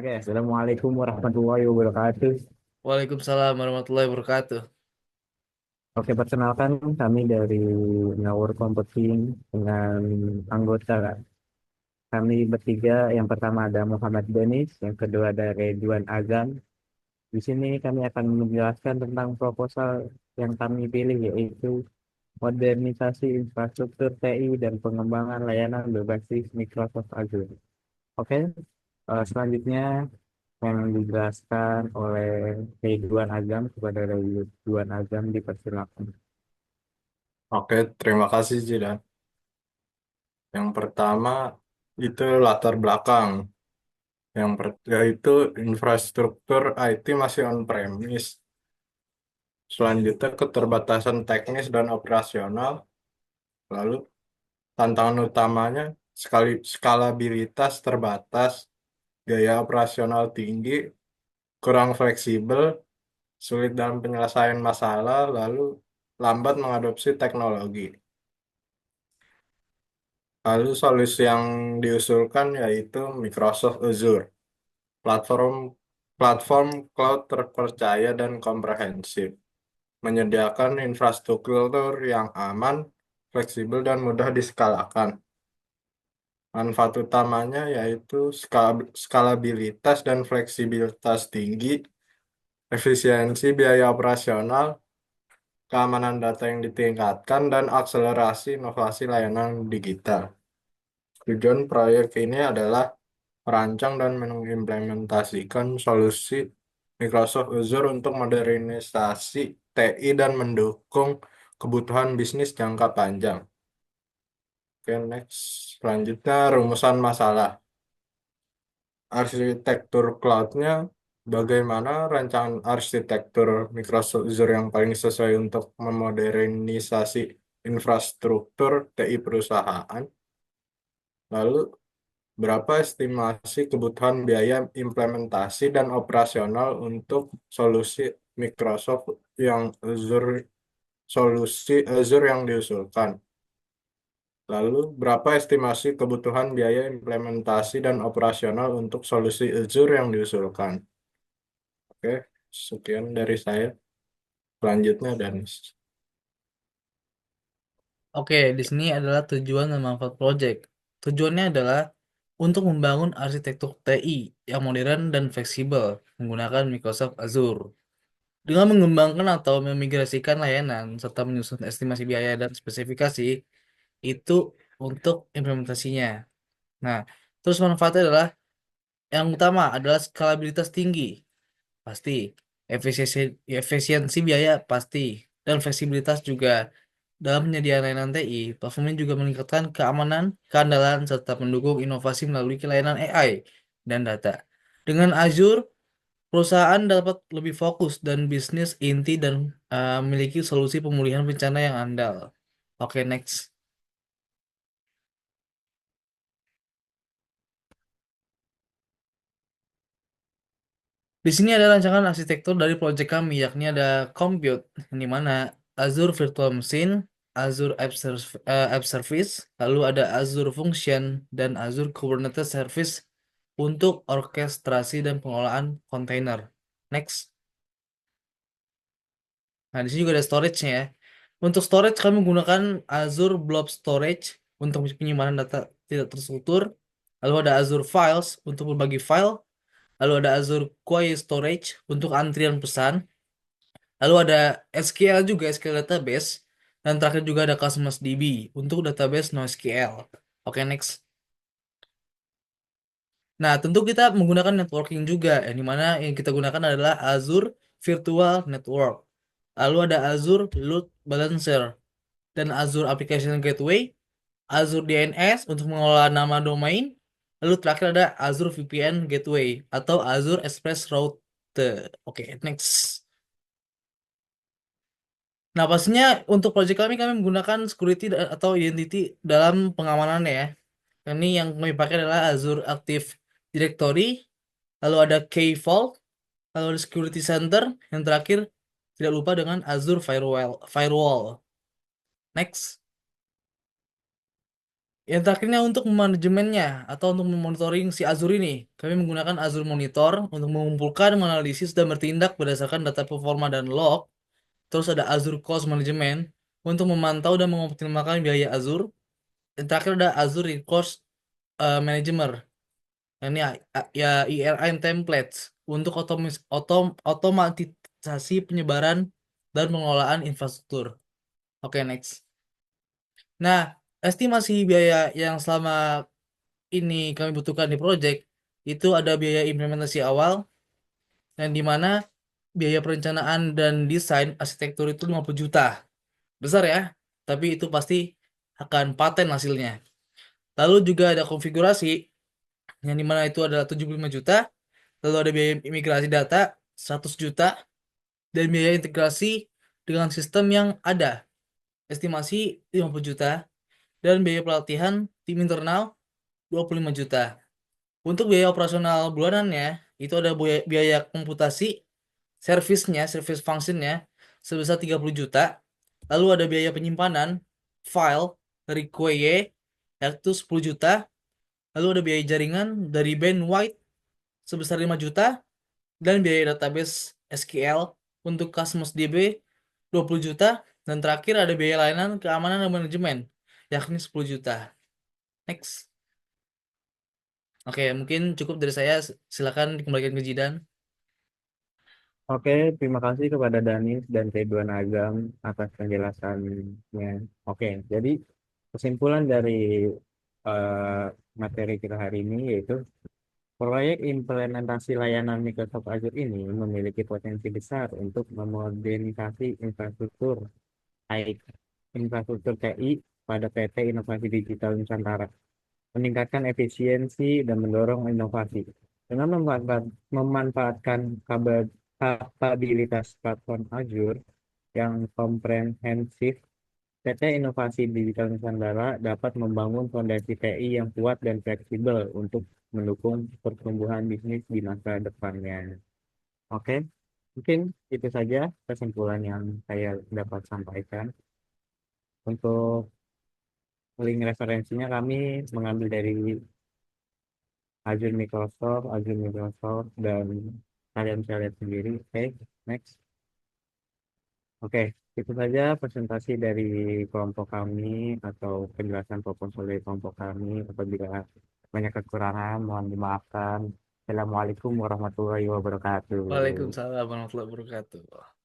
Oke, Assalamualaikum warahmatullahi wabarakatuh. Waalaikumsalam warahmatullahi wabarakatuh. Oke, perkenalkan kami dari Ngawur Computing dengan anggota kami bertiga. Yang pertama ada Muhammad Denis, yang kedua ada Ridwan Azam. Di sini kami akan menjelaskan tentang proposal yang kami pilih, yaitu modernisasi infrastruktur TI dan pengembangan layanan berbasis Microsoft Azure. Oke, selanjutnya yang dijelaskan oleh Ridwan Azam. Kepada Ridwan Azam dipersilakan. Oke, terima kasih Zidan. Yang pertama itu latar belakang. Yaitu infrastruktur IT masih on-premise. Selanjutnya keterbatasan teknis dan operasional. Lalu tantangan utamanya skalabilitas terbatas, gaya operasional tinggi, kurang fleksibel, sulit dalam penyelesaian masalah, lalu lambat mengadopsi teknologi. Lalu solusi yang diusulkan yaitu Microsoft Azure, platform platform cloud terpercaya dan komprehensif, menyediakan infrastruktur yang aman, fleksibel dan mudah diskalakan. Manfaat utamanya yaitu skalabilitas dan fleksibilitas tinggi, efisiensi biaya operasional, keamanan data yang ditingkatkan, dan akselerasi inovasi layanan digital. Tujuan proyek ini adalah merancang dan mengimplementasikan solusi Microsoft Azure untuk modernisasi TI dan mendukung kebutuhan bisnis jangka panjang. Oke, next. Selanjutnya, rumusan masalah. Arsitektur cloud-nya, bagaimana rancangan arsitektur Microsoft Azure yang paling sesuai untuk memodernisasi infrastruktur TI perusahaan. Lalu, berapa estimasi kebutuhan biaya implementasi dan operasional untuk solusi Microsoft yang solusi Azure yang diusulkan? Lalu, berapa estimasi kebutuhan biaya implementasi dan operasional untuk solusi Azure yang diusulkan? Oke, sekian dari saya. Selanjutnya, Danis. Oke, di sini adalah tujuan dan manfaat project. Tujuannya adalah untuk membangun arsitektur TI yang modern dan fleksibel menggunakan Microsoft Azure. Dengan mengembangkan atau memigrasikan layanan serta menyusun estimasi biaya dan spesifikasi itu untuk implementasinya. Nah, terus manfaatnya adalah yang utama adalah skalabilitas tinggi, pasti. Efisiensi biaya pasti. Dan fleksibilitas juga. Dalam penyediaan layanan TI, platformnya juga meningkatkan keamanan, keandalan, serta mendukung inovasi melalui layanan AI dan data. Dengan Azure, perusahaan dapat lebih fokus dan bisnis inti dan memiliki solusi pemulihan bencana yang andal. Oke, next. Di sini ada rancangan arsitektur dari proyek kami, yakni ada Compute, yang di mana Azure Virtual Machine, Azure App Service, lalu ada Azure Function, dan Azure Kubernetes Service untuk orkestrasi dan pengelolaan kontainer. Next. Nah, di sini juga ada storage-nya ya. Untuk storage kami menggunakan Azure Blob Storage untuk penyimpanan data tidak terstruktur. Lalu ada Azure Files untuk berbagi file. Lalu ada Azure Query Storage untuk antrian pesan. Lalu ada SQL juga, SQL Database. Dan terakhir juga ada Cosmos DB untuk database NoSQL. Oke, next. Nah, tentu kita menggunakan networking juga, yang dimana yang kita gunakan adalah Azure Virtual Network. Lalu ada Azure Load Balancer dan Azure Application Gateway, Azure DNS untuk mengelola nama domain. Lalu terakhir ada Azure VPN Gateway atau Azure Express Route. Oke, next. Nah, pastinya untuk project kami menggunakan security atau identity dalam pengamanan ya. Ini yang kami pakai adalah Azure Active Directory, lalu ada Key Vault, lalu ada Security Center, yang terakhir tidak lupa dengan Azure Firewall. Next. Yang terakhirnya untuk manajemennya atau untuk memonitoring si Azure ini, kami menggunakan Azure Monitor untuk mengumpulkan, menganalisis, dan bertindak berdasarkan data performa dan log. Terus ada Azure Cost Management untuk memantau dan mengoptimalkan biaya Azure. Dan terakhir ada Azure Resource Manager. Ini ya IRM templates untuk otomatisasi penyebaran dan pengelolaan infrastruktur. Oke, next. Nah, estimasi biaya yang selama ini kami butuhkan di project itu ada biaya implementasi awal yang dimana biaya perencanaan dan desain arsitektur itu 50 juta. Besar ya, tapi itu pasti akan paten hasilnya. Lalu juga ada konfigurasi yang dimana itu adalah 75 juta. Lalu ada biaya imigrasi data 100 juta dan biaya integrasi dengan sistem yang ada estimasi 50 juta dan biaya pelatihan tim internal 25 juta. Untuk biaya operasional bulanannya itu ada biaya komputasi servisnya, service functionnya sebesar 30 juta. Lalu ada biaya penyimpanan file dari QY yaitu 10 juta. Lalu ada biaya jaringan dari bandwidth sebesar 5 juta dan biaya database SQL untuk Cosmos DB 20 juta dan terakhir ada biaya layanan keamanan dan manajemen yakni 10 juta. Next. Oke, mungkin cukup dari saya. Silakan dikembalikan ke Jidan. Oke, terima kasih kepada Danis dan Ridwan Agam atas penjelasannya. Oke, jadi kesimpulan dari eh, materi kita hari ini yaitu proyek implementasi layanan Microsoft Azure ini memiliki potensi besar untuk memodernisasi infrastruktur infrastruktur TI pada PT Inovasi Digital Nusantara, meningkatkan efisiensi dan mendorong inovasi. Dengan memanfaatkan kapabilitas platform Azure yang komprehensif, PT Inovasi Digital Nusantara dapat membangun fondasi TI yang kuat dan fleksibel untuk mendukung pertumbuhan bisnis di masa depannya. Oke, mungkin itu saja kesimpulan yang saya dapat sampaikan. Untuk link referensinya kami mengambil dari Azure Microsoft, dan kalian bisa lihat sendiri. Oke, next. Oke, itu saja presentasi dari kelompok kami atau penjelasan proposal dari kelompok kami. Apabila banyak kekurangan, mohon dimaafkan. Assalamualaikum warahmatullahi wabarakatuh. Waalaikumsalam warahmatullahi wabarakatuh.